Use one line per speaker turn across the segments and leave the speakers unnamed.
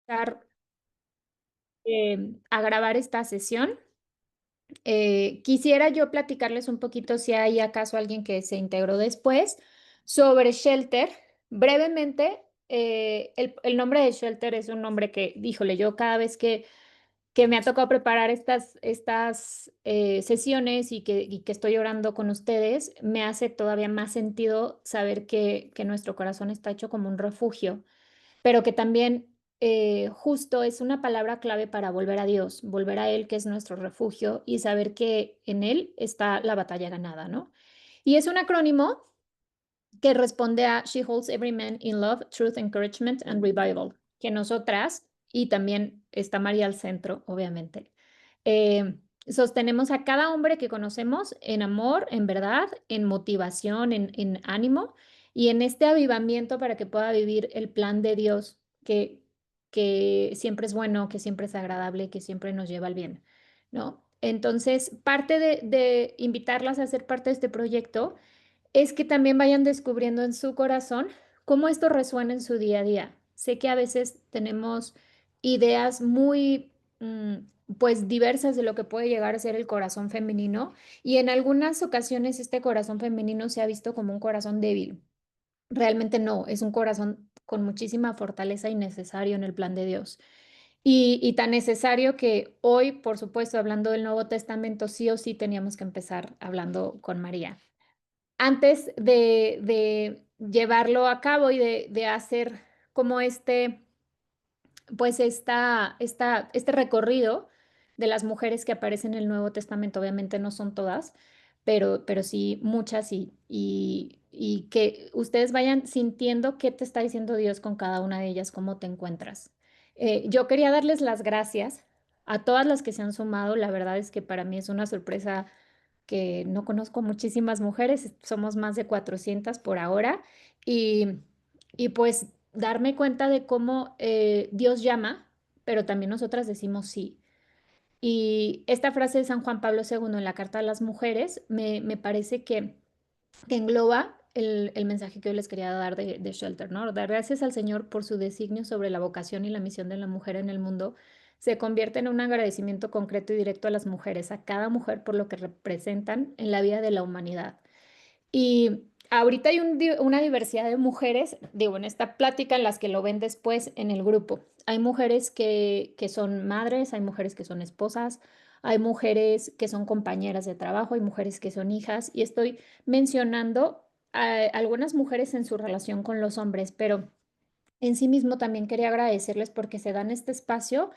Empezar, a grabar esta sesión. Quisiera yo platicarles un poquito, si hay acaso alguien que se integró después, sobre Shelter. Brevemente, el nombre de Shelter es un nombre que, híjole, yo cada vez que me ha tocado preparar estas sesiones y que estoy orando con ustedes, me hace todavía más sentido saber que nuestro corazón está hecho como un refugio, pero que también justo es una palabra clave para volver a Dios, volver a Él, que es nuestro refugio, y saber que en Él está la batalla ganada, ¿no? Y es un acrónimo que responde a She holds every man in love, truth, encouragement and revival, que nosotras, y también está María al centro, obviamente, sostenemos a cada hombre que conocemos en amor, en verdad, en motivación, en ánimo y en este avivamiento para que pueda vivir el plan de Dios que siempre es bueno, que siempre es agradable, que siempre nos lleva al bien, ¿no? Entonces, parte de invitarlas a ser parte de este proyecto es que también vayan descubriendo en su corazón cómo esto resuena en su día a día. Sé que a veces tenemos ideas muy, pues, diversas de lo que puede llegar a ser el corazón femenino y en algunas ocasiones este corazón femenino se ha visto como un corazón débil. Realmente no, es un corazón con muchísima fortaleza y necesario en el plan de Dios. Y tan necesario que hoy, por supuesto, hablando del Nuevo Testamento, sí o sí teníamos que empezar hablando con María antes de llevarlo a cabo y de hacer como pues este recorrido de las mujeres que aparecen en el Nuevo Testamento, obviamente no son todas, pero sí muchas y que ustedes vayan sintiendo qué te está diciendo Dios con cada una de ellas, cómo te encuentras. Yo quería darles las gracias a todas las que se han sumado. La verdad es que para mí es una sorpresa que no conozco muchísimas mujeres, somos más de 400 por ahora, y, y pues darme cuenta de cómo Dios llama, pero también nosotras decimos sí. Y esta frase de San Juan Pablo II en la Carta a las Mujeres me parece que engloba el mensaje que hoy les quería dar de Shelter, ¿no? Dar gracias al Señor por su designio sobre la vocación y la misión de la mujer en el mundo se convierte en un agradecimiento concreto y directo a las mujeres, a cada mujer por lo que representan en la vida de la humanidad. Y ahorita hay una diversidad de mujeres, digo, en esta plática en las que lo ven después en el grupo. Hay mujeres que son madres, hay mujeres que son esposas, hay mujeres que son compañeras de trabajo, hay mujeres que son hijas, y estoy mencionando a algunas mujeres en su relación con los hombres, pero en sí mismo también quería agradecerles porque se dan este espacio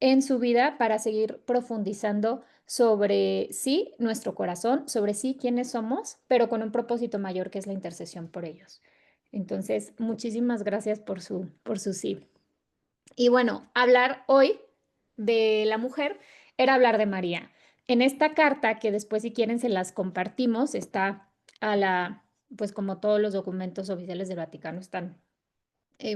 en su vida para seguir profundizando sobre sí, nuestro corazón, sobre sí, quiénes somos, pero con un propósito mayor que es la intercesión por ellos. Entonces, muchísimas gracias por su sí. Y bueno, hablar hoy de la mujer era hablar de María. En esta carta, que después si quieren se las compartimos, está pues como todos los documentos oficiales del Vaticano están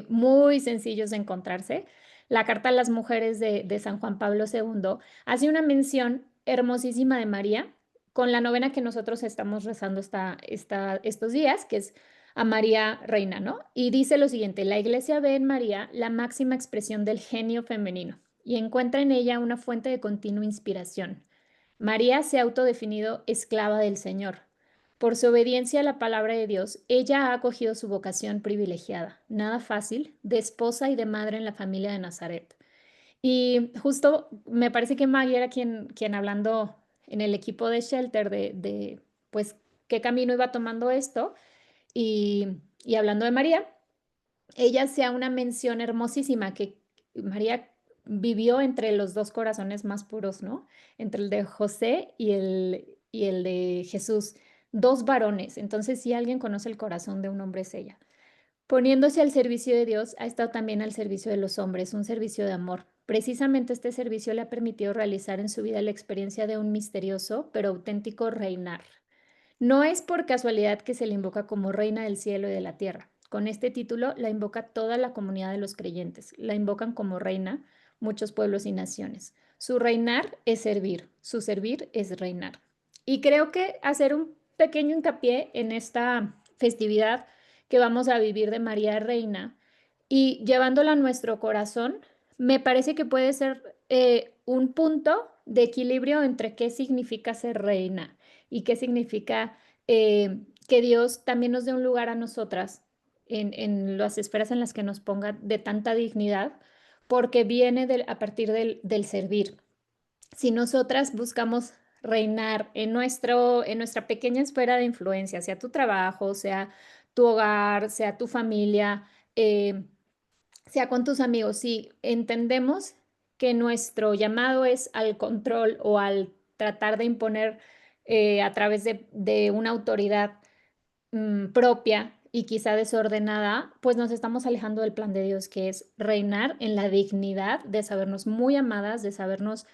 muy sencillos de encontrarse. La Carta a las Mujeres de San Juan Pablo II hace una mención hermosísima de María con la novena que nosotros estamos rezando estos días, que es a María Reina, ¿no? Y dice lo siguiente: la Iglesia ve en María la máxima expresión del genio femenino y encuentra en ella una fuente de continua inspiración. María se ha autodefinido esclava del Señor. Por su obediencia a la palabra de Dios, ella ha acogido su vocación privilegiada, nada fácil, de esposa y de madre en la familia de Nazaret. Y justo me parece que Maggie era quien hablando en el equipo de Shelter pues, qué camino iba tomando esto. Y hablando de María, ella hacía una mención hermosísima que María vivió entre los dos corazones más puros, ¿no? Entre el de José y el de Jesús, dos varones. Entonces, si alguien conoce el corazón de un hombre es ella. Poniéndose al servicio de Dios, ha estado también al servicio de los hombres, un servicio de amor. Precisamente este servicio le ha permitido realizar en su vida la experiencia de un misterioso pero auténtico reinar. No es por casualidad que se le invoca como Reina del cielo y de la tierra. Con este título la invoca toda la comunidad de los creyentes. La invocan como reina muchos pueblos y naciones. Su reinar es servir, su servir es reinar. Y creo que hacer un pequeño hincapié en esta festividad que vamos a vivir de María Reina y llevándola a nuestro corazón, me parece que puede ser un punto de equilibrio entre qué significa ser reina y qué significa que Dios también nos dé un lugar a nosotras en las esferas en las que nos ponga de tanta dignidad, porque viene a partir del servir. Si nosotras buscamos reinar en nuestra pequeña esfera de influencia, sea tu trabajo, sea tu hogar, sea tu familia, eh, sea con tus amigos, si entendemos que nuestro llamado es al control o al tratar de imponer a través de una autoridad propia y quizá desordenada, pues nos estamos alejando del plan de Dios, que es reinar en la dignidad de sabernos muy amadas, de sabernos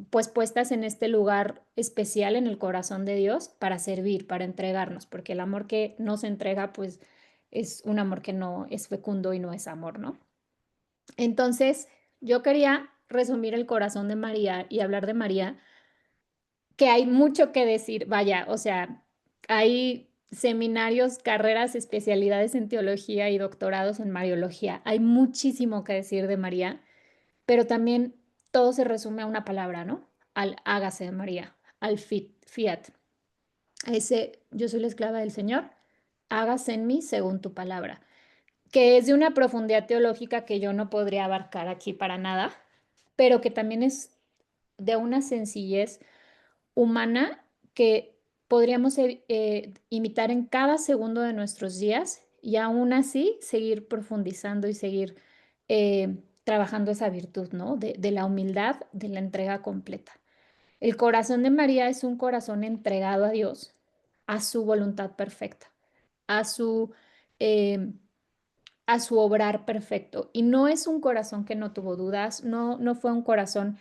pues puestas en este lugar especial en el corazón de Dios para servir, para entregarnos, porque el amor que no se entrega, pues es un amor que no es fecundo y no es amor, ¿no? Entonces, yo quería resumir el corazón de María y hablar de María, que hay mucho que decir, vaya, o sea, hay seminarios, carreras, especialidades en teología y doctorados en Mariología. Hay muchísimo que decir de María, pero también todo se resume a una palabra, ¿no? Al hágase de María, al fiat. A ese, yo soy la esclava del Señor, hágase en mí según tu palabra, que es de una profundidad teológica que yo no podría abarcar aquí para nada, pero que también es de una sencillez humana que podríamos imitar en cada segundo de nuestros días y aún así seguir profundizando y seguir trabajando esa virtud, ¿no? De la humildad, de la entrega completa. El corazón de María es un corazón entregado a Dios, a su voluntad perfecta, a su, eh, a su obrar perfecto. Y no es un corazón que no tuvo dudas, no fue un corazón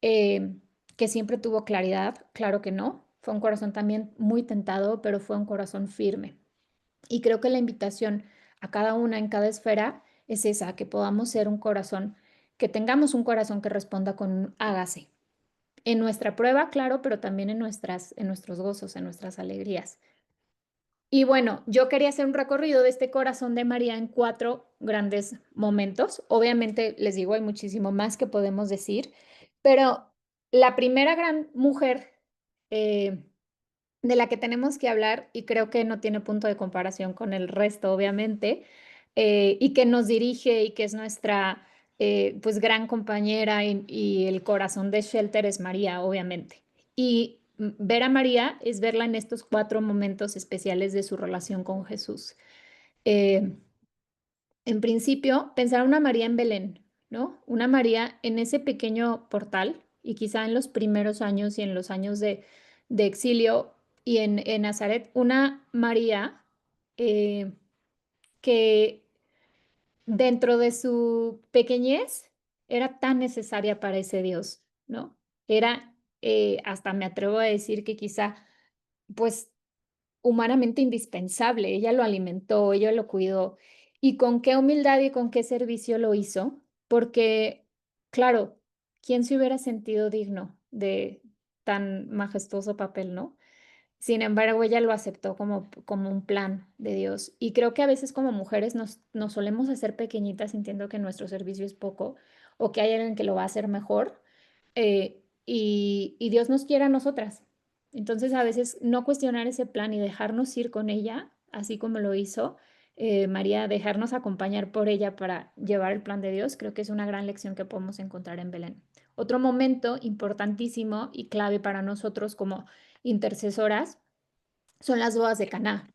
eh, que siempre tuvo claridad, claro que no. Fue un corazón también muy tentado, pero fue un corazón firme. Y creo que la invitación a cada una en cada esfera es esa, que podamos ser un corazón, que tengamos un corazón que responda con un hágase. En nuestra prueba, claro, pero también en nuestros gozos, en nuestras alegrías. Y bueno, yo quería hacer un recorrido de este corazón de María en cuatro grandes momentos. Obviamente, les digo, hay muchísimo más que podemos decir, pero la primera gran mujer eh, de la que tenemos que hablar, y creo que no tiene punto de comparación con el resto, obviamente, y que nos dirige y que es nuestra pues gran compañera y el corazón de Shelter es María, obviamente. Y ver a María es verla en estos cuatro momentos especiales de su relación con Jesús. Eh, en principio, pensar una María en Belén, ¿no? Una María en ese pequeño portal y quizá en los primeros años y en los años de exilio y en Nazaret, una María eh, que dentro de su pequeñez era tan necesaria para ese Dios, ¿no? Era, hasta me atrevo a decir que quizá, pues humanamente indispensable. Ella lo alimentó, ella lo cuidó. Y con qué humildad y con qué servicio lo hizo, porque, claro, ¿quién se hubiera sentido digno de tan majestuoso papel, no? Sin embargo, ella lo aceptó como un plan de Dios. Y creo que a veces como mujeres nos solemos hacer pequeñitas sintiendo que nuestro servicio es poco o que hay alguien que lo va a hacer mejor y Dios nos quiere a nosotras. Entonces, a veces no cuestionar ese plan y dejarnos ir con ella, así como lo hizo María, dejarnos acompañar por ella para llevar el plan de Dios, creo que es una gran lección que podemos encontrar en Belén. Otro momento importantísimo y clave para nosotros como intercesoras son las bodas de Caná.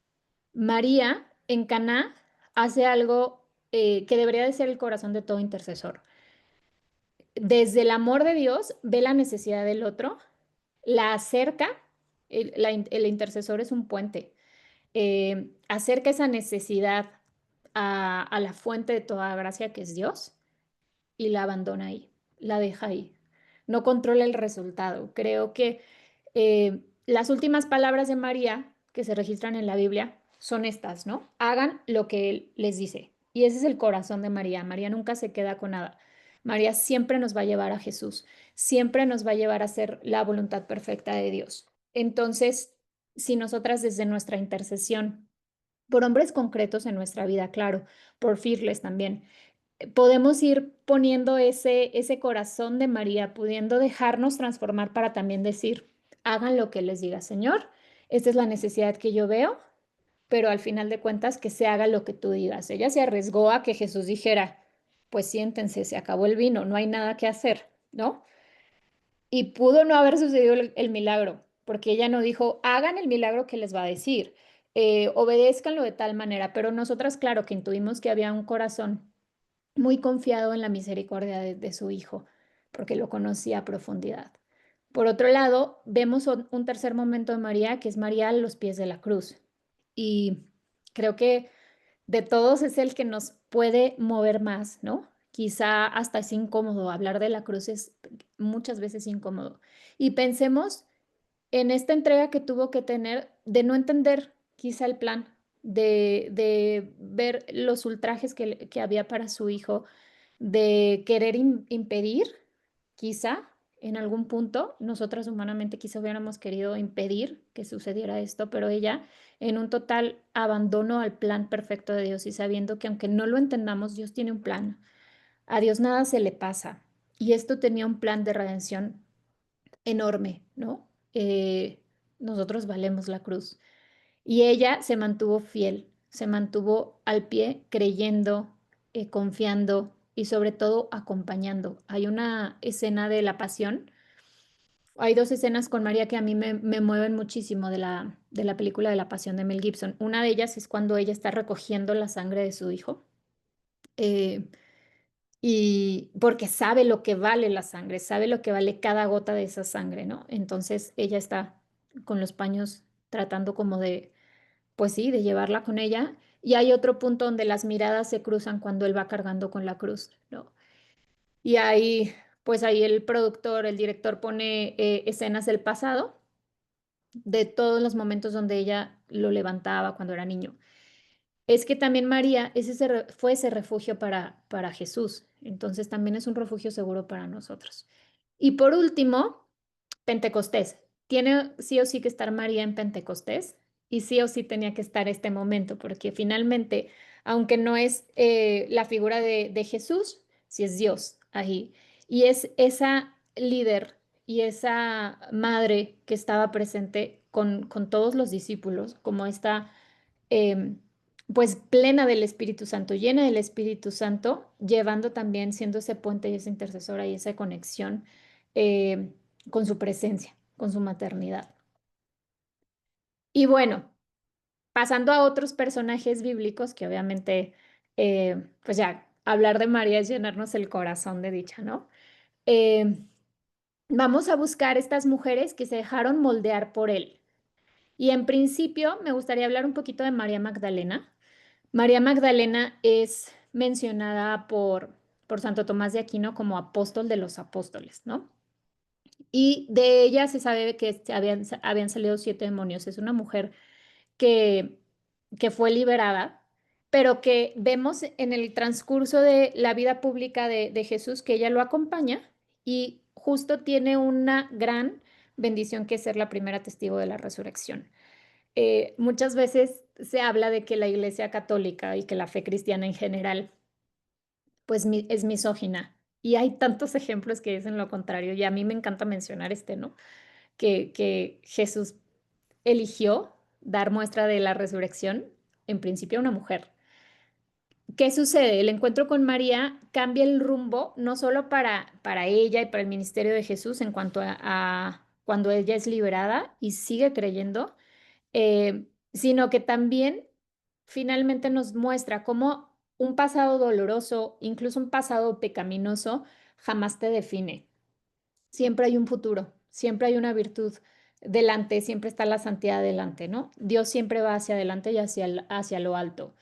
María en Caná hace algo que debería de ser el corazón de todo intercesor. Desde el amor de Dios ve la necesidad del otro, la acerca, el intercesor es un puente, acerca esa necesidad a la fuente de toda gracia que es Dios y la abandona ahí, la deja ahí. No controla el resultado. Creo que las últimas palabras de María que se registran en la Biblia son estas, ¿no? Hagan lo que Él les dice. Y ese es el corazón de María. María nunca se queda con nada. María siempre nos va a llevar a Jesús, siempre nos va a llevar a hacer la voluntad perfecta de Dios. Entonces, si nosotras desde nuestra intercesión, por hombres concretos en nuestra vida, claro, por Fearless también, podemos ir poniendo ese corazón de María, pudiendo dejarnos transformar para también decir, hagan lo que les diga, Señor, esta es la necesidad que yo veo, pero al final de cuentas que se haga lo que tú digas. Ella se arriesgó a que Jesús dijera, pues siéntense, se acabó el vino, no hay nada que hacer, ¿no? Y pudo no haber sucedido el milagro, porque ella no dijo, hagan el milagro que les va a decir, obedézcanlo de tal manera, pero nosotras, claro, que intuimos que había un corazón muy confiado en la misericordia de su hijo, porque lo conocía a profundidad. Por otro lado, vemos un tercer momento de María, que es María a los pies de la cruz. Y creo que de todos es el que nos puede mover más, ¿no? Quizá hasta es incómodo, hablar de la cruz es muchas veces incómodo. Y pensemos en esta entrega que tuvo que tener de no entender quizá el plan, de ver los ultrajes que había para su hijo, de querer impedir, quizá en algún punto, nosotras humanamente quizá hubiéramos querido impedir que sucediera esto, pero ella en un total abandono al plan perfecto de Dios y sabiendo que aunque no lo entendamos, Dios tiene un plan. A Dios nada se le pasa. Y esto tenía un plan de redención enorme, ¿no? Nosotros valemos la cruz. Y ella se mantuvo fiel, se mantuvo al pie, creyendo, confiando y sobre todo acompañando. Hay una escena de la pasión, hay dos escenas con María que a mí me mueven muchísimo de la película de la pasión de Mel Gibson. Una de ellas es cuando ella está recogiendo la sangre de su hijo. eh, y porque sabe lo que vale la sangre, sabe lo que vale cada gota de esa sangre, ¿no? Entonces ella está con los paños tratando como de, pues sí, de llevarla con ella. Y hay otro punto donde las miradas se cruzan cuando él va cargando con la cruz, ¿no? Y ahí, pues ahí el productor, el director pone escenas del pasado, de todos los momentos donde ella lo levantaba cuando era niño. Es que también María fue ese refugio para Jesús, entonces también es un refugio seguro para nosotros. Y por último, Pentecostés. Tiene sí o sí que estar María en Pentecostés y sí o sí tenía que estar este momento, porque finalmente, aunque no es la figura de Jesús, sí es Dios ahí. Y es esa líder y esa madre que estaba presente con todos los discípulos, como esta em, pues plena del Espíritu Santo, llena del Espíritu Santo, llevando también, siendo ese puente y esa intercesora y esa conexión eh, con su presencia, con su maternidad. Y bueno, pasando a otros personajes bíblicos que obviamente, pues ya, hablar de María es llenarnos el corazón de dicha, ¿no? Eh, Vamos a buscar estas mujeres que se dejaron moldear por él. Y en principio me gustaría hablar un poquito de María Magdalena. María Magdalena es mencionada por Santo Tomás de Aquino como apóstol de los apóstoles, ¿no? Y de ella se sabe que habían salido 7 demonios. Es una mujer que, que fue liberada, pero que vemos en el transcurso de la vida pública de Jesús que ella lo acompaña y justo tiene una gran bendición que es ser la primera testigo de la resurrección. Muchas veces se habla de que la Iglesia Católica y que la fe cristiana en general, pues es misógina. Y hay tantos ejemplos que dicen lo contrario. Y a mí me encanta mencionar este, ¿no? Que Jesús eligió dar muestra de la resurrección, en principio a una mujer. ¿Qué sucede? El encuentro con María cambia el rumbo, no solo para ella y para el ministerio de Jesús en cuanto a cuando ella es liberada y sigue creyendo, sino que también finalmente nos muestra cómo un pasado doloroso, incluso un pasado pecaminoso, jamás te define. Siempre hay un futuro, siempre hay una virtud delante, siempre está la santidad delante, ¿no? Dios siempre va hacia adelante y hacia lo alto.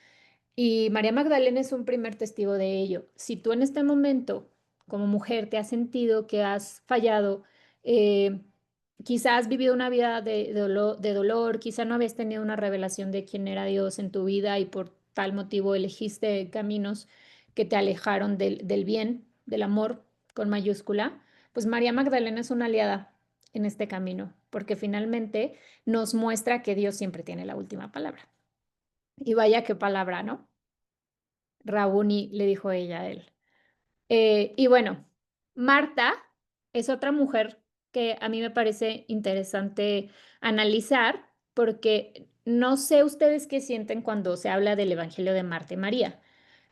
Y María Magdalena es un primer testigo de ello. Si tú en este momento, como mujer, te has sentido que has fallado, eh, quizás has vivido una vida de dolor, quizás no habías tenido una revelación de quién era Dios en tu vida y por tal motivo elegiste caminos que te alejaron del bien, del amor con mayúscula, pues María Magdalena es una aliada en este camino, porque finalmente nos muestra que Dios siempre tiene la última palabra. Y vaya qué palabra, ¿no? Rabuni, le dijo ella a él. Y bueno, Marta es otra mujer que a mí me parece interesante analizar porque no sé ustedes qué sienten cuando se habla del Evangelio de Marta y María,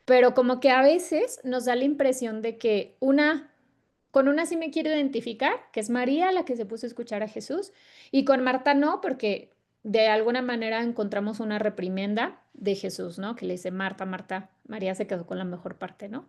pero como que a veces nos da la impresión de que con una sí me quiero identificar, que es María la que se puso a escuchar a Jesús, y con Marta no, porque de alguna manera encontramos una reprimenda de Jesús, ¿no? Que le dice, Marta, Marta, María se quedó con la mejor parte, ¿no?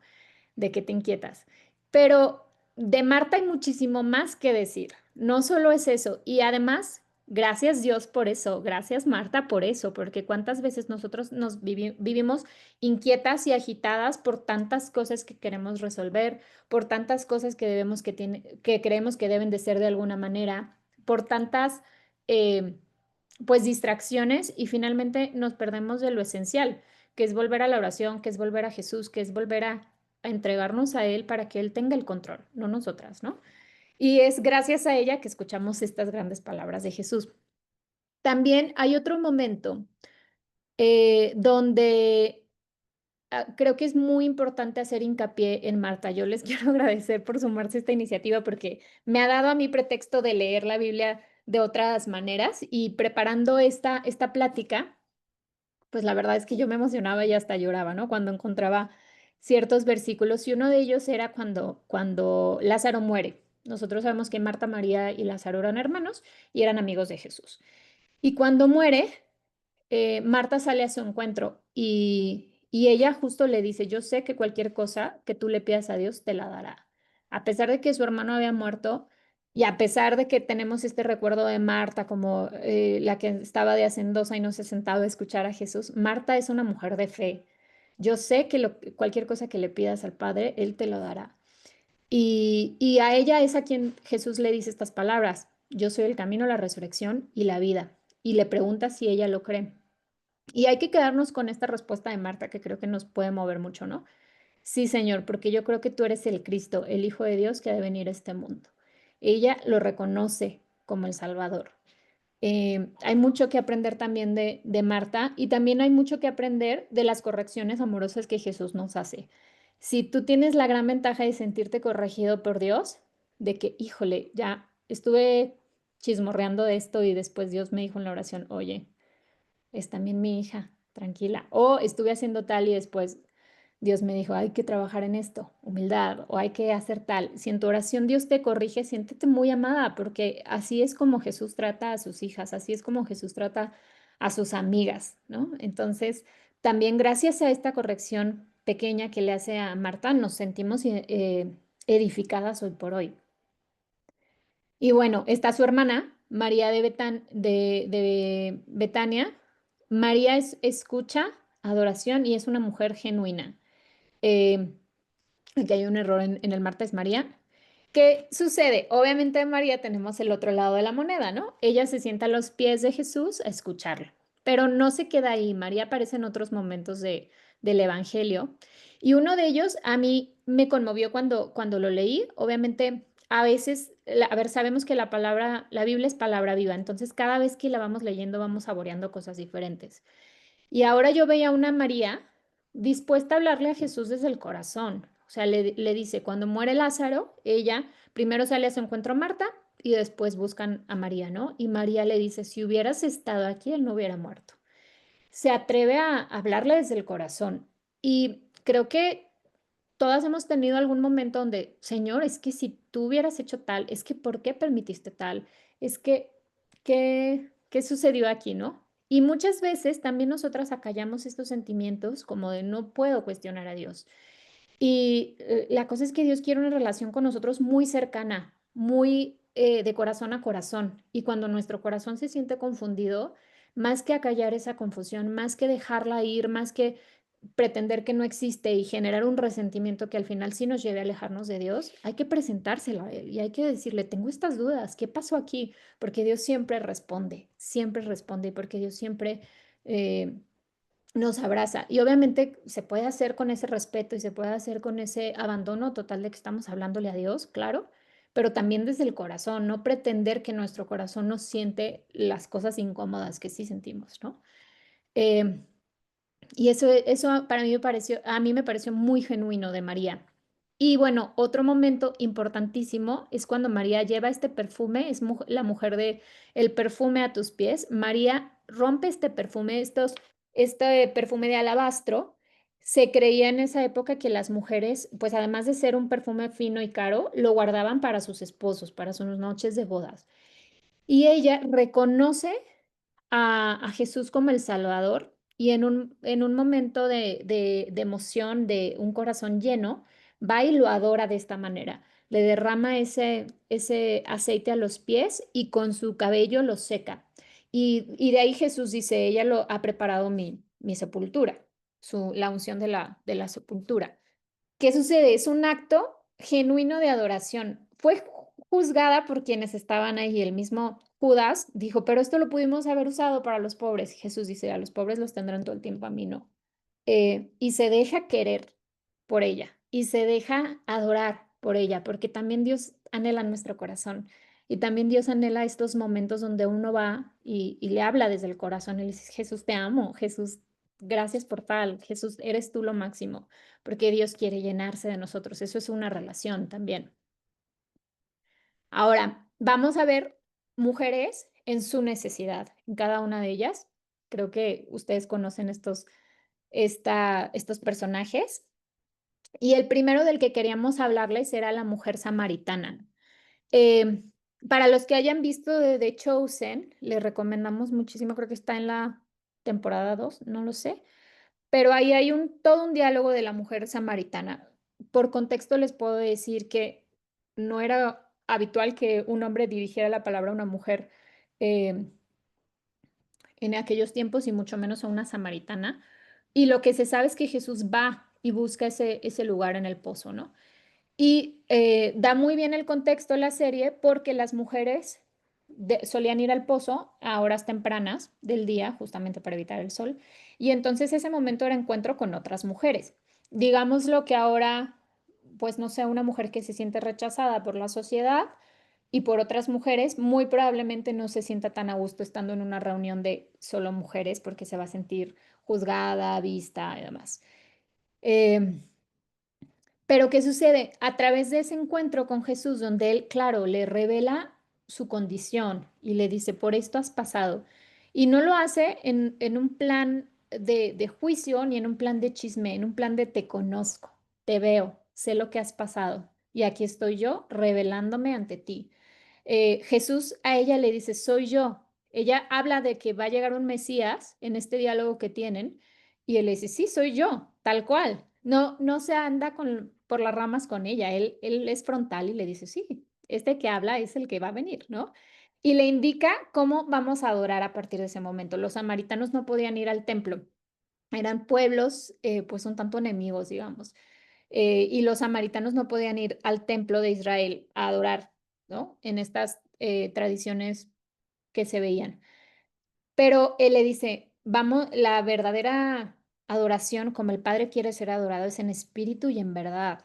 De que te inquietas. Pero de Marta hay muchísimo más que decir. No solo es eso. Y además, gracias Dios por eso. Gracias Marta por eso. Porque cuántas veces nosotros vivimos inquietas y agitadas por tantas cosas que queremos resolver, por tantas cosas que que creemos que deben de ser de alguna manera, por tantas eh, pues distracciones y finalmente nos perdemos de lo esencial, que es volver a la oración, que es volver a Jesús, que es volver a entregarnos a Él para que Él tenga el control, no nosotras, ¿no? Y es gracias a ella que escuchamos estas grandes palabras de Jesús. También hay otro momento donde creo que es muy importante hacer hincapié en Marta. Yo les quiero agradecer por sumarse a esta iniciativa porque me ha dado a mí pretexto de leer la Biblia de otras maneras y preparando esta plática pues la verdad es que yo me emocionaba y hasta lloraba, ¿no? Cuando encontraba ciertos versículos y uno de ellos era cuando Lázaro muere. Nosotros sabemos que Marta, María y Lázaro eran hermanos y eran amigos de Jesús. Y cuando muere, Marta sale a su encuentro y ella justo le dice, yo sé que cualquier cosa que tú le pidas a Dios te la dará. A pesar de que su hermano había muerto y a pesar de que tenemos este recuerdo de Marta como la que estaba de hacendosa y no se sentaba a escuchar a Jesús, Marta es una mujer de fe. Yo sé que cualquier cosa que le pidas al Padre, Él te lo dará. Y a ella es a quien Jesús le dice estas palabras, yo soy el camino, la resurrección y la vida. Y le pregunta si ella lo cree. Y hay que quedarnos con esta respuesta de Marta que creo que nos puede mover mucho, ¿no? Sí, Señor, porque yo creo que tú eres el Cristo, el Hijo de Dios que ha de venir a este mundo. Ella lo reconoce como el Salvador. Hay mucho que aprender también de Marta y también hay mucho que aprender de las correcciones amorosas que Jesús nos hace. Si tú tienes la gran ventaja de sentirte corregido por Dios, de que, híjole, ya estuve chismorreando de esto y después Dios me dijo en la oración, oye, es también mi hija, tranquila. O estuve haciendo tal y después Dios me dijo, hay que trabajar en esto, humildad, o hay que hacer tal. Si en tu oración Dios te corrige, siéntete muy amada, porque así es como Jesús trata a sus hijas, así es como Jesús trata a sus amigas, ¿no? Entonces, también gracias a esta corrección pequeña que le hace a Marta, nos sentimos edificadas hoy por hoy. Y bueno, está su hermana, María de Betania. María escucha adoración y es una mujer genuina. Eh, Aquí hay un error en el martes María. ¿Qué sucede? Obviamente en María tenemos el otro lado de la moneda, ¿no? Ella se sienta a los pies de Jesús a escucharlo, pero no se queda ahí. María aparece en otros momentos del Evangelio y uno de ellos a mí me conmovió cuando lo leí. Obviamente, a veces, a ver, sabemos que la Biblia es palabra viva, entonces cada vez que la vamos leyendo vamos saboreando cosas diferentes. Y ahora yo veía a una María dispuesta a hablarle a Jesús desde el corazón. O sea, le dice, cuando muere Lázaro, ella primero sale a su encuentro a Marta y después buscan a María, ¿no? Y María le dice, si hubieras estado aquí, él no hubiera muerto. Se atreve a hablarle desde el corazón. Y creo que todas hemos tenido algún momento donde, Señor, es que si tú hubieras hecho tal, es que ¿por qué permitiste tal? Es que, ¿qué sucedió aquí, no? Y muchas veces también nosotras acallamos estos sentimientos como de no puedo cuestionar a Dios. Y la cosa es que Dios quiere una relación con nosotros muy cercana, muy de corazón a corazón. Y cuando nuestro corazón se siente confundido, más que acallar esa confusión, más que dejarla ir, más que pretender que no existe y generar un resentimiento que al final sí nos lleve a alejarnos de Dios, hay que presentárselo a Él y hay que decirle, tengo estas dudas, ¿qué pasó aquí? Porque Dios siempre responde y porque Dios siempre eh, nos abraza. Y obviamente se puede hacer con ese respeto y se puede hacer con ese abandono total de que estamos hablándole a Dios, claro, pero también desde el corazón, no pretender que nuestro corazón no siente las cosas incómodas que sí sentimos, ¿no? Eh, Y eso para mí me pareció, a mí me pareció muy genuino de María. Y bueno, otro momento importantísimo es cuando María lleva este perfume, es la mujer de el perfume a tus pies. María rompe este perfume, este perfume de alabastro. Se creía en esa época que las mujeres, pues además de ser un perfume fino y caro, lo guardaban para sus esposos, para sus noches de bodas. Y ella reconoce a Jesús como el Salvador y en un momento de emoción, de un corazón lleno, va y lo adora de esta manera. Le derrama ese aceite a los pies y con su cabello lo seca. Y de ahí Jesús dice, ella lo ha preparado mi sepultura, la unción de la sepultura. ¿Qué sucede? Es un acto genuino de adoración. Fue juzgada por quienes estaban ahí. El mismo Judas dijo, pero esto lo pudimos haber usado para los pobres. Y Jesús dice, a los pobres los tendrán todo el tiempo, a mí no. Y se deja querer por ella y se deja adorar por ella, porque también Dios anhela nuestro corazón y también Dios anhela estos momentos donde uno va y le habla desde el corazón y le dice, Jesús, te amo, Jesús, gracias por tal, Jesús, eres tú lo máximo, porque Dios quiere llenarse de nosotros, eso es una relación también. Ahora, vamos a ver mujeres en su necesidad, en cada una de ellas. Creo que ustedes conocen estos personajes. Y el primero del que queríamos hablarles era la mujer samaritana. Eh, para los que hayan visto de The Chosen, les recomendamos muchísimo, creo que está en la temporada 2, no lo sé, pero ahí hay todo un diálogo de la mujer samaritana. Por contexto les puedo decir que no era habitual que un hombre dirigiera la palabra a una mujer eh, en aquellos tiempos y mucho menos a una samaritana. Y lo que se sabe es que Jesús va y busca ese lugar en el pozo, ¿no? Y da muy bien el contexto la serie porque las mujeres solían ir al pozo a horas tempranas del día, justamente para evitar el sol, y entonces ese momento era encuentro con otras mujeres. Digamos lo que ahora, pues no sé, una mujer que se siente rechazada por la sociedad y por otras mujeres, muy probablemente no se sienta tan a gusto estando en una reunión de solo mujeres porque se va a sentir juzgada, vista y demás. Eh, pero ¿qué sucede? A través de ese encuentro con Jesús, donde Él, claro, le revela su condición y le dice, por esto has pasado. Y no lo hace en un plan de juicio ni en un plan de chisme, en un plan de te conozco, te veo, sé lo que has pasado y aquí estoy yo revelándome ante ti. Jesús a ella le dice, soy yo. Ella habla de que va a llegar un Mesías en este diálogo que tienen y él le dice, sí, soy yo, tal cual. No, no se anda por las ramas con ella, él es frontal y le dice, sí, este que habla es el que va a venir, ¿no? Y le indica cómo vamos a adorar a partir de ese momento. Los samaritanos no podían ir al templo, eran pueblos pues un tanto enemigos, digamos. Y los samaritanos no podían ir al templo de Israel a adorar, ¿no? En estas tradiciones que se veían. Pero él le dice, vamos, la verdadera adoración, como el Padre quiere ser adorado, es en espíritu y en verdad.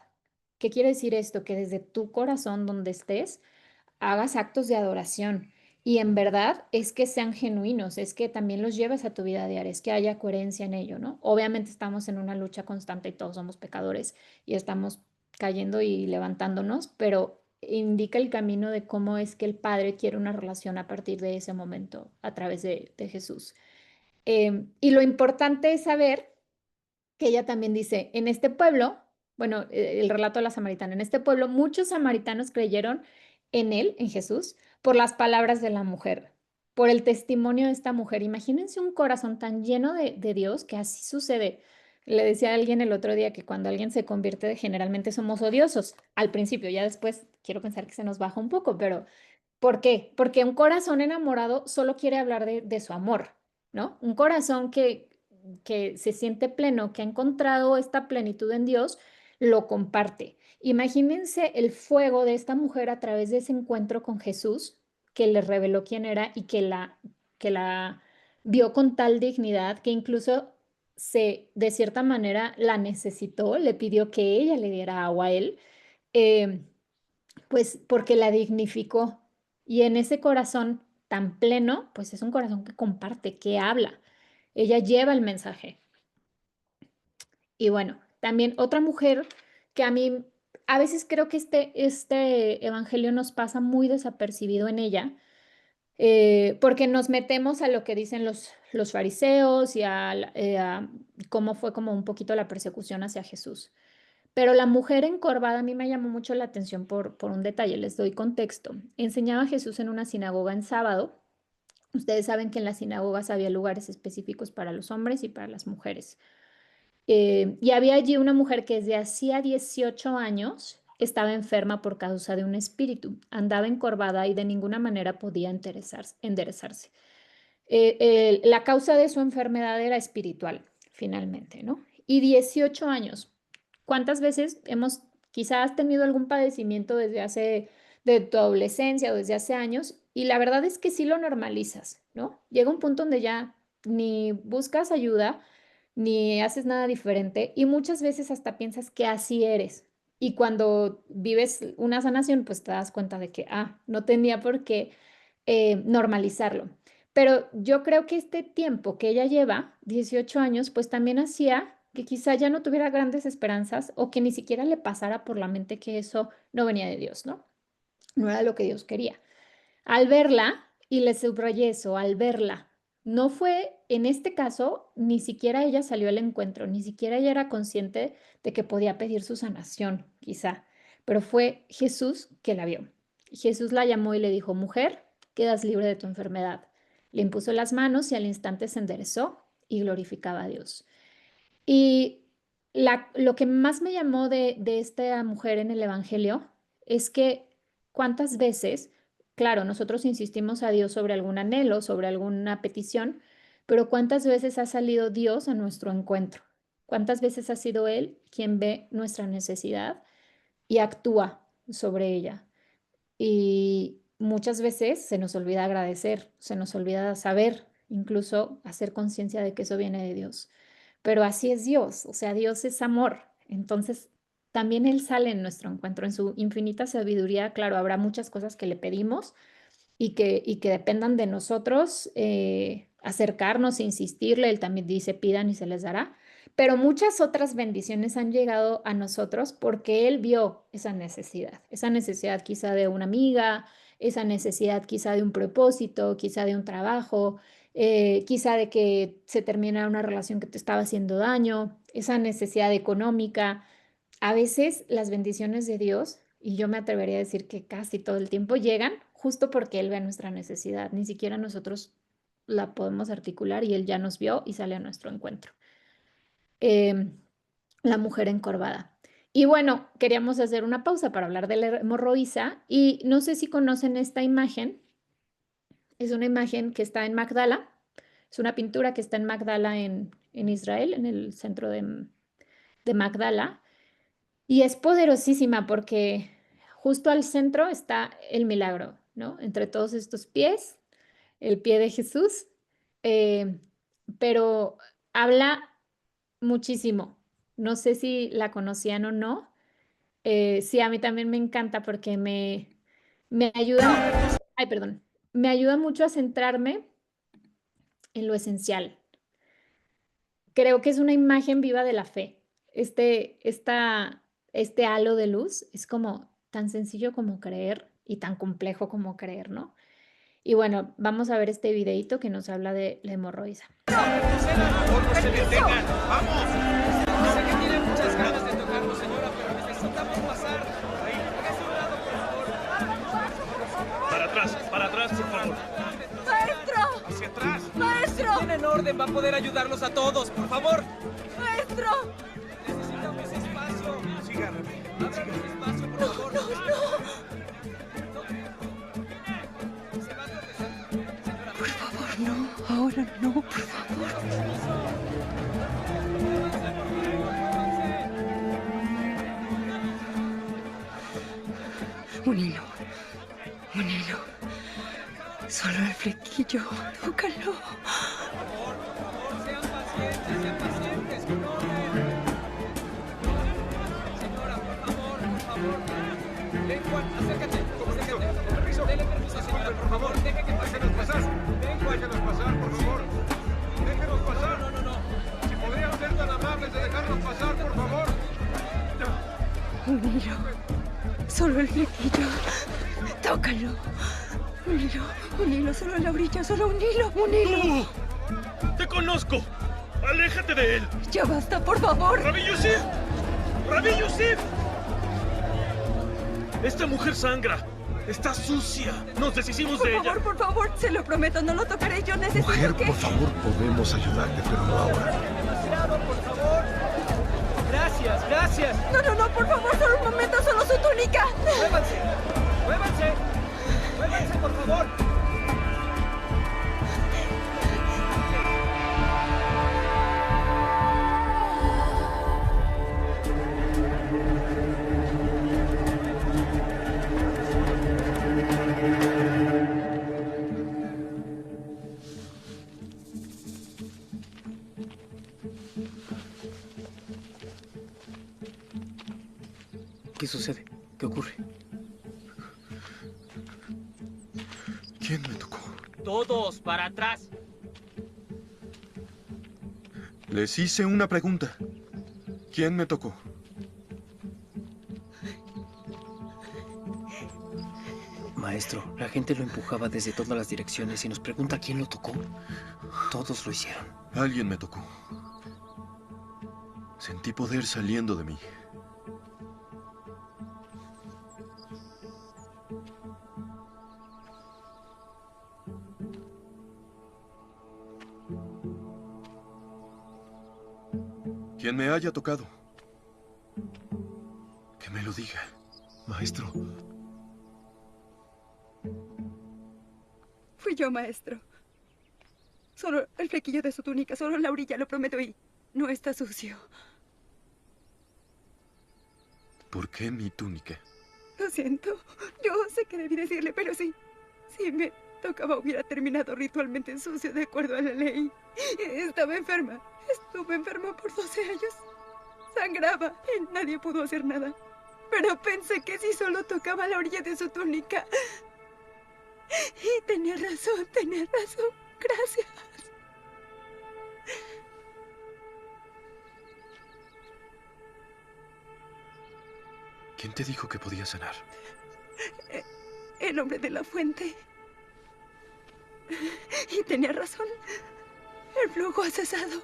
¿Qué quiere decir esto? Que desde tu corazón, donde estés, hagas actos de adoración. Y en verdad es que sean genuinos, es que también los lleves a tu vida diaria, es que haya coherencia en ello, ¿no? Obviamente estamos en una lucha constante y todos somos pecadores y estamos cayendo y levantándonos, pero indica el camino de cómo es que el Padre quiere una relación a partir de ese momento, a través de Jesús. Y lo importante es saber que ella también dice, en este pueblo, bueno, el relato de la samaritana, en este pueblo muchos samaritanos creyeron en él, en Jesús, por las palabras de la mujer, por el testimonio de esta mujer. Imagínense un corazón tan lleno de Dios que así sucede. Le decía a alguien el otro día que cuando alguien se convierte, generalmente somos odiosos. Al principio, ya después quiero pensar que se nos baja un poco, pero ¿por qué? Porque un corazón enamorado solo quiere hablar de su amor, ¿no? Un corazón que se siente pleno, que ha encontrado esta plenitud en Dios, lo comparte. Imagínense el fuego de esta mujer a través de ese encuentro con Jesús, que le reveló quién era y que la vio con tal dignidad que incluso de cierta manera, la necesitó, le pidió que ella le diera agua a él. Eh, pues porque la dignificó. Y en ese corazón tan pleno, pues es un corazón que comparte, que habla. Ella lleva el mensaje. Y bueno, también otra mujer que a mí, a veces creo que este evangelio nos pasa muy desapercibido en ella, porque nos metemos a lo que dicen los fariseos y a cómo fue como un poquito la persecución hacia Jesús. Pero la mujer encorvada a mí me llamó mucho la atención por un detalle, les doy contexto. Enseñaba Jesús en una sinagoga en sábado. Ustedes saben que en las sinagogas había lugares específicos para los hombres y para las mujeres. Y había allí una mujer que desde hacía 18 años estaba enferma por causa de un espíritu, andaba encorvada y de ninguna manera podía enderezarse. La causa de su enfermedad era espiritual, finalmente, ¿no? Y 18 años. ¿Cuántas veces hemos quizás tenido algún padecimiento de tu adolescencia o desde hace años? Y la verdad es que sí lo normalizas, ¿no? Llega un punto donde ya ni buscas ayuda, ni haces nada diferente y muchas veces hasta piensas que así eres. Y cuando vives una sanación, pues te das cuenta de que, no tenía por qué normalizarlo. Pero yo creo que este tiempo que ella lleva, 18 años, pues también hacía que quizá ya no tuviera grandes esperanzas o que ni siquiera le pasara por la mente que eso no venía de Dios, ¿no? No era lo que Dios quería. Al verla, y le subrayé eso, al verla, no fue, en este caso, ni siquiera ella salió al encuentro, ni siquiera ella era consciente de que podía pedir su sanación, quizá, pero fue Jesús que la vio. Jesús la llamó y le dijo, mujer, quedas libre de tu enfermedad. Le impuso las manos y al instante se enderezó y glorificaba a Dios. Y lo que más me llamó de esta mujer en el Evangelio es que cuántas veces, claro, nosotros insistimos a Dios sobre algún anhelo, sobre alguna petición, pero cuántas veces ha salido Dios a nuestro encuentro. Cuántas veces ha sido Él quien ve nuestra necesidad y actúa sobre ella. Y muchas veces se nos olvida agradecer, se nos olvida saber, incluso hacer conciencia de que eso viene de Dios. Pero así es Dios, o sea, Dios es amor. Entonces, también Él sale en nuestro encuentro, en su infinita sabiduría. Claro, habrá muchas cosas que le pedimos y que dependan de nosotros acercarnos e insistirle. Él también dice, pidan y se les dará. Pero muchas otras bendiciones han llegado a nosotros porque Él vio esa necesidad quizá de una amiga, esa necesidad quizá de un propósito, quizá de un trabajo, quizá de que se termina una relación que te estaba haciendo daño, esa necesidad económica. A veces las bendiciones de Dios, y yo me atrevería a decir que casi todo el tiempo llegan justo porque Él ve nuestra necesidad. Ni siquiera nosotros la podemos articular y Él ya nos vio y sale a nuestro encuentro. Em, la mujer encorvada. Y bueno, queríamos hacer una pausa para hablar de la hemorroísa y no sé si conocen esta imagen. Es una imagen que está en Magdala. Es una pintura que está en Magdala en Israel, en el centro de Magdala. Y es poderosísima porque justo al centro está el milagro, ¿no? Entre todos estos pies, el pie de Jesús, eh, pero habla muchísimo. No sé si la conocían o no. Sí, a mí también me encanta porque me ayuda, ay, perdón, me ayuda mucho a centrarme en lo esencial. Creo que es una imagen viva de la fe. Este halo de luz es como tan sencillo como creer y tan complejo como creer, ¿no? Y bueno, vamos a ver este videito que nos habla de la hemorroísa.
¡No se detengan! ¡Vamos! Sé que tienen muchas ganas de tocarlo, señora, pero necesitamos pasar. Ahí, hágase un lado, por favor. Para atrás, por favor.
¡Maestro!
¡Hacia atrás!
¡Maestro!
Si tienen orden, va a poder ayudarlos a todos, por favor.
¡Maestro!
Necesitamos espacio. Síganme. Ábranos espacio, por favor.
¡No!
Se va a tropezar. Señora,
Por favor, no. Ahora no, por favor. Un hilo. Un hilo. Solo el flequillo. Tócalo.
sean pacientes, con orden. Señora, por favor. Ven, Juan, acércate. Permiso. Dele permiso, señora, por favor. Deje que
Déjenos pasar. Déjenos pasar, por favor. Déjenos pasar.
No.
Si podrían ser tan amables de dejarnos pasar,
Un hilo. Solo el flequillo. Tócalo. Un hilo, solo en la orilla, solo un hilo, un hilo.
¡Te conozco! ¡Aléjate de él!
Ya basta, por favor.
¡Rabbi Yusif! ¡Rabbi Yusif! Esta mujer sangra. Está sucia. Nos deshicimos de ella.
Por favor, se lo prometo, no lo tocaré. Yo necesito
Mujer,
que...
por favor, podemos ayudarte, pero no ahora.
Demasiado, por favor. Gracias, gracias.
No, por favor, solo un momento, solo su túnica.
Muévanse. Muévanse. Muévanse, por favor.
¿Qué sucede? ¿Qué ocurre?
¿Quién me tocó?
Todos para atrás.
Les hice una pregunta. ¿Quién me tocó?
Maestro, la gente lo empujaba desde todas las direcciones y nos pregunta quién lo tocó. Todos lo hicieron.
Alguien me tocó. Sentí poder saliendo de mí. Quien me haya tocado, que me lo diga. Maestro,
Fui yo, maestro. Solo el flequillo de su túnica, solo la orilla, lo prometo, y no está sucio.
¿por qué mi túnica?
Lo siento. Yo sé que debí decirle, pero sí. Si me tocaba, hubiera terminado ritualmente sucio de acuerdo a la ley. Estaba enferma. Estuve enferma por 12 años. Sangraba y nadie pudo hacer nada. Pero pensé que si solo tocaba la orilla de su túnica. Y tenía razón, tenía razón. Gracias.
¿Quién te dijo que podía sanar?
El hombre de la fuente. Y tenía razón. El flujo ha cesado.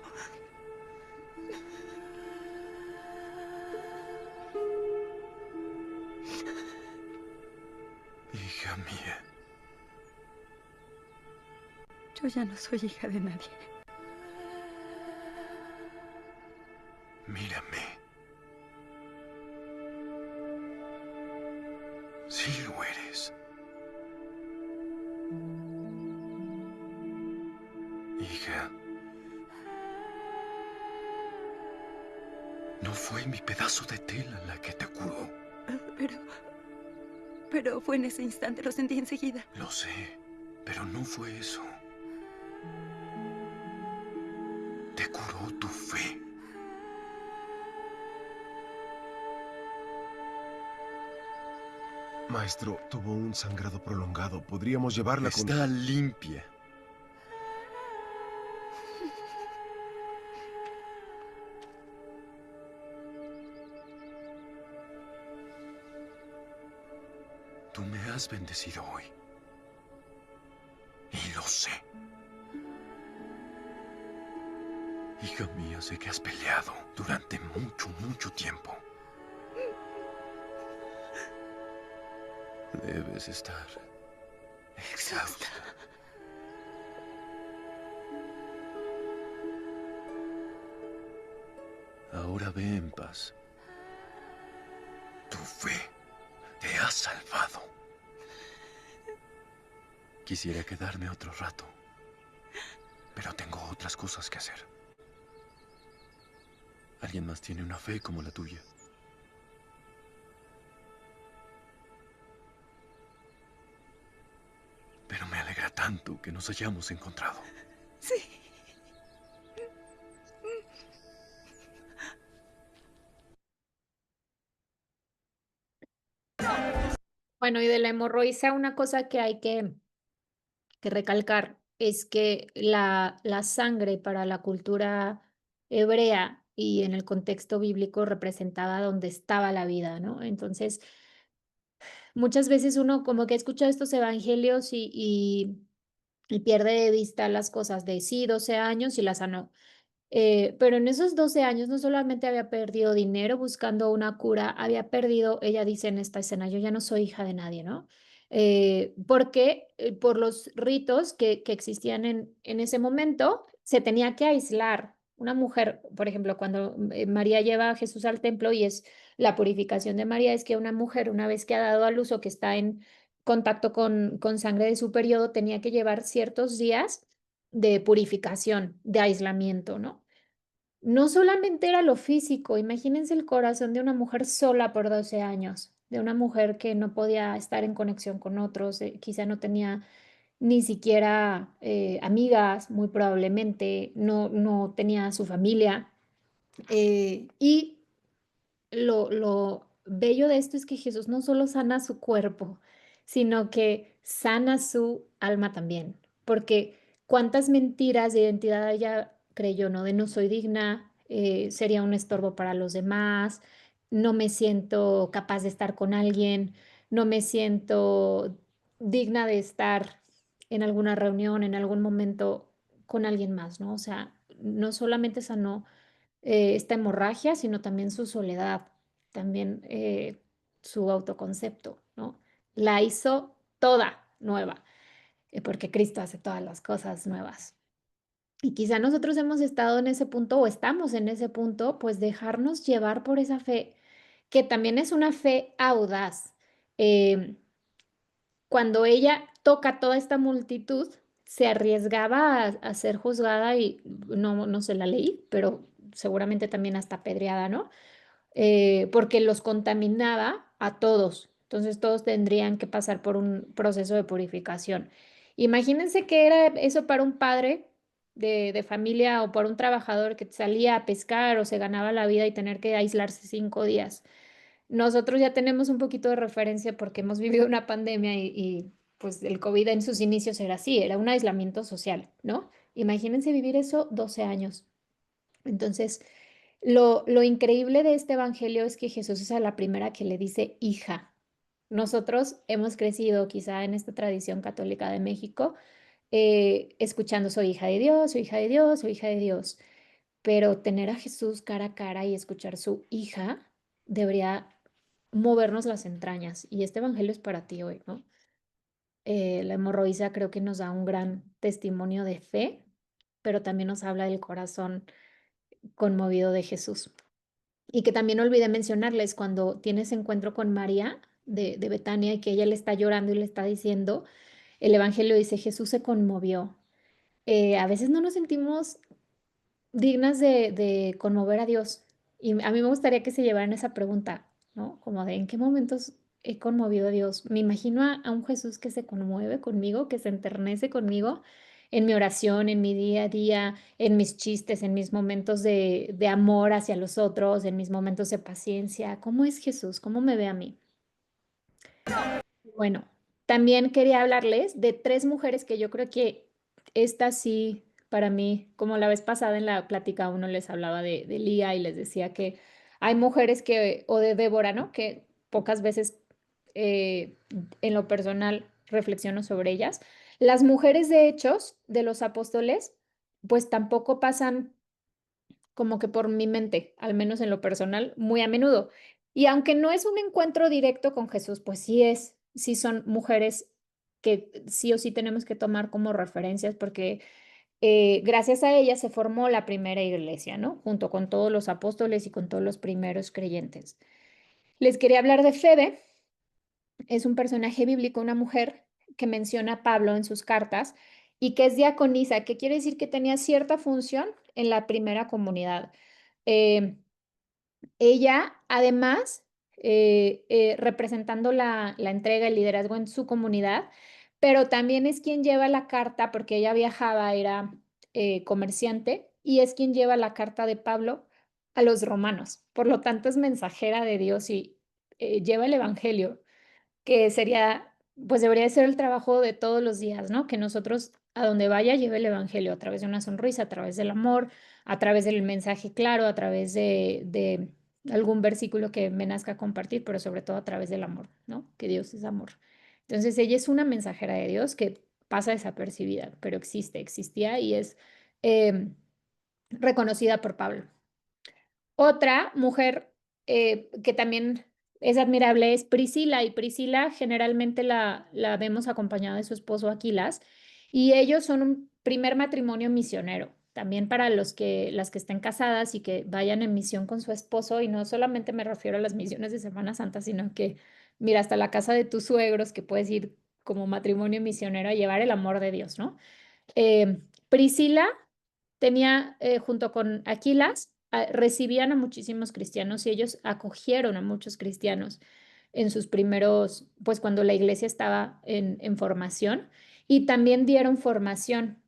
Hija mía.
Yo ya no soy hija de nadie.
Mírame. Sí lo eres. Hija. No fue mi pedazo de tela la que te curó.
Pero fue en ese instante, lo sentí enseguida.
Lo sé, pero no fue eso. Te curó tu fe.
Maestro, tuvo un sangrado prolongado. Podríamos llevarla con...
Está limpia. Tú me has bendecido hoy. Y lo sé. Hija mía, sé que has peleado durante mucho, mucho tiempo. Debes estar exhausta. Ahora ve en paz. Tu fe te ha salvado. Quisiera quedarme otro rato, pero tengo otras cosas que hacer. ¿Alguien más tiene una fe como la tuya? Pero me alegra tanto que nos hayamos encontrado.
Sí.
Bueno, y de la hemorroiza, una cosa que hay que recalcar es que la sangre para la cultura hebrea y en el contexto bíblico representaba donde estaba la vida, ¿no? Entonces, muchas veces uno como que escucha estos evangelios y pierde de vista las cosas de sí, 12 años y la sanó. Pero en esos 12 años no solamente había perdido dinero buscando una cura, había perdido, ella dice en esta escena, yo ya no soy hija de nadie, ¿no? Porque por los ritos que existían en ese momento, se tenía que aislar. Una mujer, por ejemplo, cuando María lleva a Jesús al templo y es la purificación de María, es que una mujer, una vez que ha dado a luz o que está en contacto con sangre de su periodo, tenía que llevar ciertos días de purificación, de aislamiento, ¿no? No solamente era lo físico, imagínense el corazón de una mujer sola por 12 años, de una mujer que no podía estar en conexión con otros, quizá no tenía ni siquiera amigas, muy probablemente, no tenía su familia. Y lo bello de esto es que Jesús no solo sana su cuerpo, sino que sana su alma también, porque cuántas mentiras de identidad ella creyó, ¿no? De no soy digna, sería un estorbo para los demás, no me siento capaz de estar con alguien, no me siento digna de estar en alguna reunión, en algún momento con alguien más, ¿no? O sea, no solamente sanó esta hemorragia, sino también su soledad, también su autoconcepto, ¿no? La hizo toda nueva, porque Cristo hace todas las cosas nuevas. Y quizá nosotros hemos estado en ese punto o estamos en ese punto, pues dejarnos llevar por esa fe, que también es una fe audaz. Eh, Cuando ella toca toda esta multitud, se arriesgaba a ser juzgada y no sé la ley, pero seguramente también hasta apedreada, ¿no? Porque los contaminaba a todos. Entonces todos tendrían que pasar por un proceso de purificación. Imagínense que era eso para un padre de familia o para un trabajador que salía a pescar o se ganaba la vida y tener que aislarse 5 días. Nosotros ya tenemos un poquito de referencia porque hemos vivido una pandemia pues el COVID en sus inicios era así, era un aislamiento social, ¿no? Imagínense vivir eso 12 años. Entonces, lo increíble de este evangelio es que Jesús es a la primera que le dice hija. Nosotros hemos crecido quizá en esta tradición católica de México, escuchando soy hija de Dios, soy hija de Dios, soy hija de Dios, pero tener a Jesús cara a cara y escuchar su hija debería movernos las entrañas. Y este evangelio es para ti hoy, ¿no? La hemorroísa creo que nos da un gran testimonio de fe, pero también nos habla del corazón conmovido de Jesús. Y que también olvidé mencionarles cuando tienes encuentro con María de Betania y que ella le está llorando y le está diciendo, el Evangelio dice, Jesús se conmovió. A veces no nos sentimos dignas de conmover a Dios. Y a mí me gustaría que se llevaran esa pregunta, ¿no? Como de, ¿en qué momentos he conmovido a Dios? Me imagino a un Jesús que se conmueve conmigo, que se enternece conmigo en mi oración, en mi día a día, en mis chistes, en mis momentos de amor hacia los otros, en mis momentos de paciencia. ¿Cómo es Jesús? ¿Cómo me ve a mí? Bueno, también quería hablarles de 3 mujeres que yo creo que esta sí, para mí, como la vez pasada en la plática uno les hablaba de Lía y les decía que hay mujeres que, o de Débora, ¿no? Que pocas veces eh, en lo personal reflexiono sobre ellas. Las mujeres de Hechos de los apóstoles, pues tampoco pasan como que por mi mente, al menos en lo personal, muy a menudo. Y aunque no es un encuentro directo con Jesús, pues sí son mujeres que sí o sí tenemos que tomar como referencias porque gracias a ellas se formó la primera iglesia, ¿no? Junto con todos los apóstoles y con todos los primeros creyentes. Les quería hablar de Febe, es un personaje bíblico, una mujer que menciona a Pablo en sus cartas y que es diaconisa, que quiere decir que tenía cierta función en la primera comunidad. Eh, Ella, además, representando la entrega, el liderazgo en su comunidad, pero también es quien lleva la carta, porque ella viajaba, era comerciante, y es quien lleva la carta de Pablo a los romanos. Por lo tanto, es mensajera de Dios y lleva el evangelio que sería, pues debería ser el trabajo de todos los días, ¿no? Que nosotros a donde vaya lleve el evangelio a través de una sonrisa, a través del amor, a través del mensaje claro, a través de algún versículo que me nazca compartir, pero sobre todo a través del amor, ¿no? Que Dios es amor. Entonces ella es una mensajera de Dios que pasa desapercibida, pero existía y es reconocida por Pablo. Otra mujer que también es admirable es Priscila, y Priscila generalmente la vemos acompañada de su esposo Aquilas, y ellos son un primer matrimonio misionero. También para las que estén casadas y que vayan en misión con su esposo, y no solamente me refiero a las misiones de Semana Santa, sino que, mira, hasta la casa de tus suegros, que puedes ir como matrimonio misionero a llevar el amor de Dios, ¿no? Priscila tenía, junto con Aquilas, recibían a muchísimos cristianos y ellos acogieron a muchos cristianos en sus primeros, pues cuando la iglesia estaba en formación, y también dieron formación.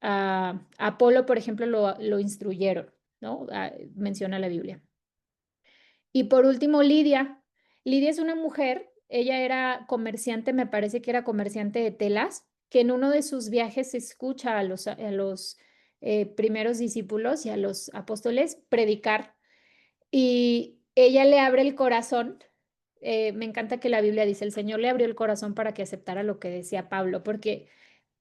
A Apolo, por ejemplo, lo instruyeron, ¿no? Menciona la Biblia. Y por último, Lidia. Lidia es una mujer, ella era comerciante, me parece que era comerciante de telas, que en uno de sus viajes escucha a los primeros discípulos y a los apóstoles predicar, y ella le abre el corazón. Me encanta que la Biblia dice, el Señor le abrió el corazón para que aceptara lo que decía Pablo, porque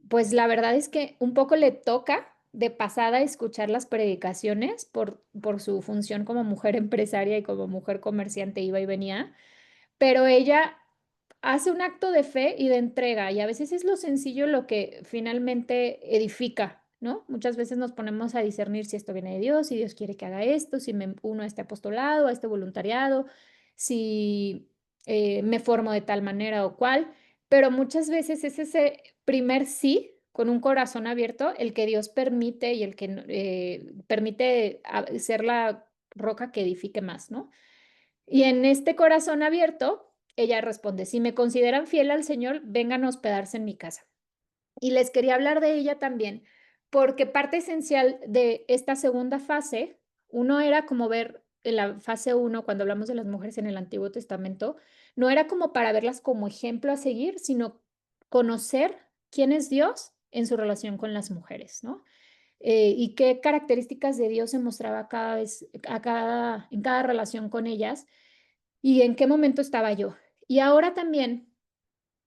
pues la verdad es que un poco le toca de pasada escuchar las predicaciones por su función como mujer empresaria y como mujer comerciante, iba y venía, pero ella hace un acto de fe y de entrega, y a veces es lo sencillo lo que finalmente edifica, ¿no? Muchas veces nos ponemos a discernir si esto viene de Dios, si Dios quiere que haga esto, si me uno a este apostolado, a este voluntariado, si me formo de tal manera o cual, pero muchas veces es ese primer sí con un corazón abierto el que Dios permite, y el que permite ser la roca que edifique más, ¿no? Y en este corazón abierto, ella responde, si me consideran fiel al Señor, vengan a hospedarse en mi casa. Y les quería hablar de ella también, porque parte esencial de esta segunda fase, uno era como ver en la fase uno, cuando hablamos de las mujeres en el Antiguo Testamento, no era como para verlas como ejemplo a seguir, sino conocer quién es Dios en su relación con las mujeres, ¿no? Y qué características de Dios se mostraba cada vez, en cada relación con ellas, y en qué momento estaba yo. Y ahora también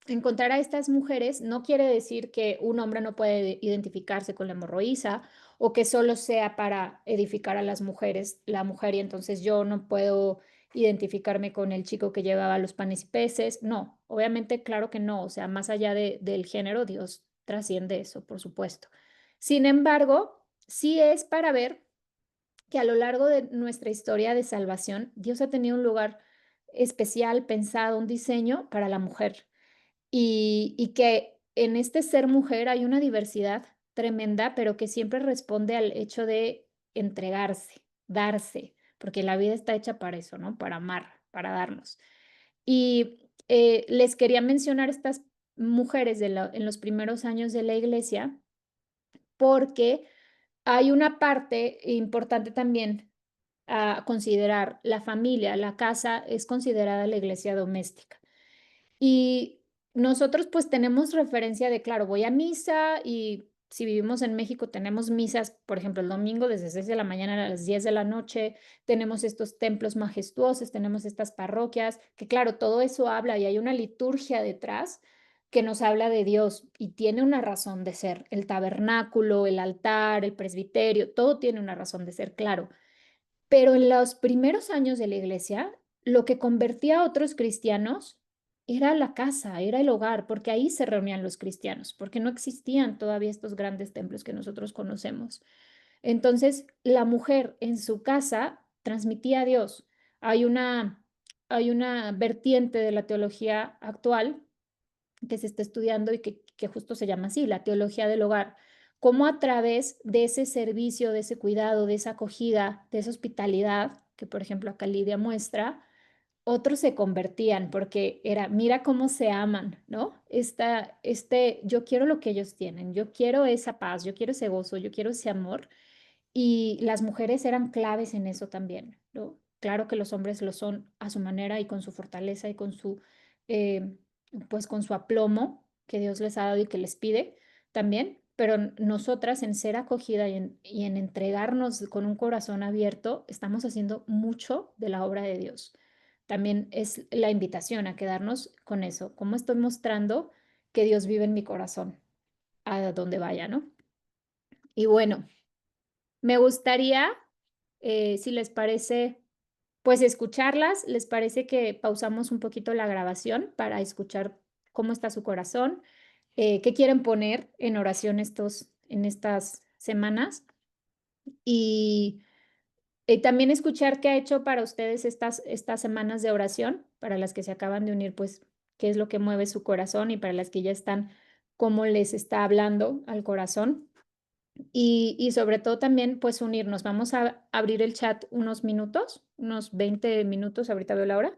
encontrar a estas mujeres no quiere decir que un hombre no puede identificarse con la hemorroísa, o que solo sea para edificar a las mujeres, la mujer, y entonces yo no puedo identificarme con el chico que llevaba los panes y peces. No, obviamente, claro que no. O sea, más allá del género, Dios trasciende eso, por supuesto. Sin embargo, sí es para ver que a lo largo de nuestra historia de salvación, Dios ha tenido un lugar especial, pensado, un diseño para la mujer, y que en este ser mujer hay una diversidad tremenda, pero que siempre responde al hecho de entregarse, darse, porque la vida está hecha para eso, ¿no? Para amar, para darnos. Y les quería mencionar estas mujeres en los primeros años de la iglesia, porque hay una parte importante también a considerar. La familia, la casa es considerada la iglesia doméstica. Y nosotros pues tenemos referencia de, claro, voy a misa, y si vivimos en México tenemos misas, por ejemplo, el domingo desde 6 de la mañana a las 10 de la noche, tenemos estos templos majestuosos, tenemos estas parroquias, que claro, todo eso habla y hay una liturgia detrás que nos habla de Dios y tiene una razón de ser. El tabernáculo, el altar, el presbiterio, todo tiene una razón de ser, claro. Pero en los primeros años de la iglesia, lo que convertía a otros cristianos era la casa, era el hogar, porque ahí se reunían los cristianos, porque no existían todavía estos grandes templos que nosotros conocemos. Entonces, la mujer en su casa transmitía a Dios. Hay una, hay una vertiente de la teología actual que se está estudiando y que justo se llama así, la teología del hogar. Cómo a través de ese servicio, de ese cuidado, de esa acogida, de esa hospitalidad, que por ejemplo acá Lidia muestra, otros se convertían, porque era, mira cómo se aman, ¿no? Yo quiero lo que ellos tienen, yo quiero esa paz, yo quiero ese gozo, yo quiero ese amor, y las mujeres eran claves en eso también, ¿no? Claro que los hombres lo son a su manera y con su fortaleza y con eh, pues con su aplomo que Dios les ha dado y que les pide también, pero nosotras en ser acogida y en entregarnos con un corazón abierto, estamos haciendo mucho de la obra de Dios. También es la invitación a quedarnos con eso. ¿Cómo estoy mostrando que Dios vive en mi corazón? A donde vaya, ¿no? Y bueno, me gustaría, si les parece, pues escucharlas. ¿Les parece que pausamos un poquito la grabación para escuchar cómo está su corazón? ¿Qué quieren poner en oración en estas semanas? Y también escuchar qué ha hecho para ustedes estas semanas de oración, para las que se acaban de unir, pues qué es lo que mueve su corazón, y para las que ya están, cómo les está hablando al corazón. Y sobre todo también, pues unirnos. Vamos a abrir el chat unos minutos, unos 20 minutos, ahorita veo la hora,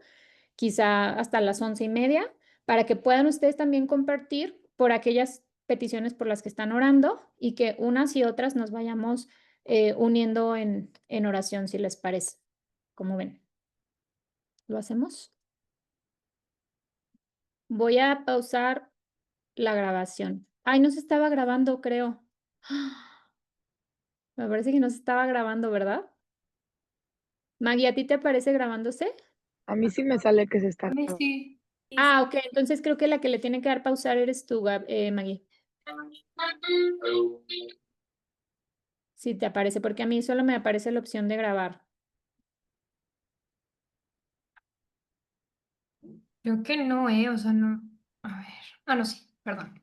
quizá hasta las 11:30, para que puedan ustedes también compartir por aquellas peticiones por las que están orando, y que unas y otras nos vayamos uniendo en oración, si les parece. ¿Cómo ven? ¿Lo hacemos? Voy a pausar la grabación. Ay, no se estaba grabando, creo. Me parece que no se estaba grabando, ¿verdad? Maggie, ¿a ti te aparece grabándose?
A mí sí me sale que se está.
Sí.
Ah, ok, entonces creo que la que le tiene que dar pausar eres tú, Maggie. Sí, te aparece, porque a mí solo me aparece la opción de grabar.
Creo que no, o sea, no. A ver. Ah, no, sí, perdón.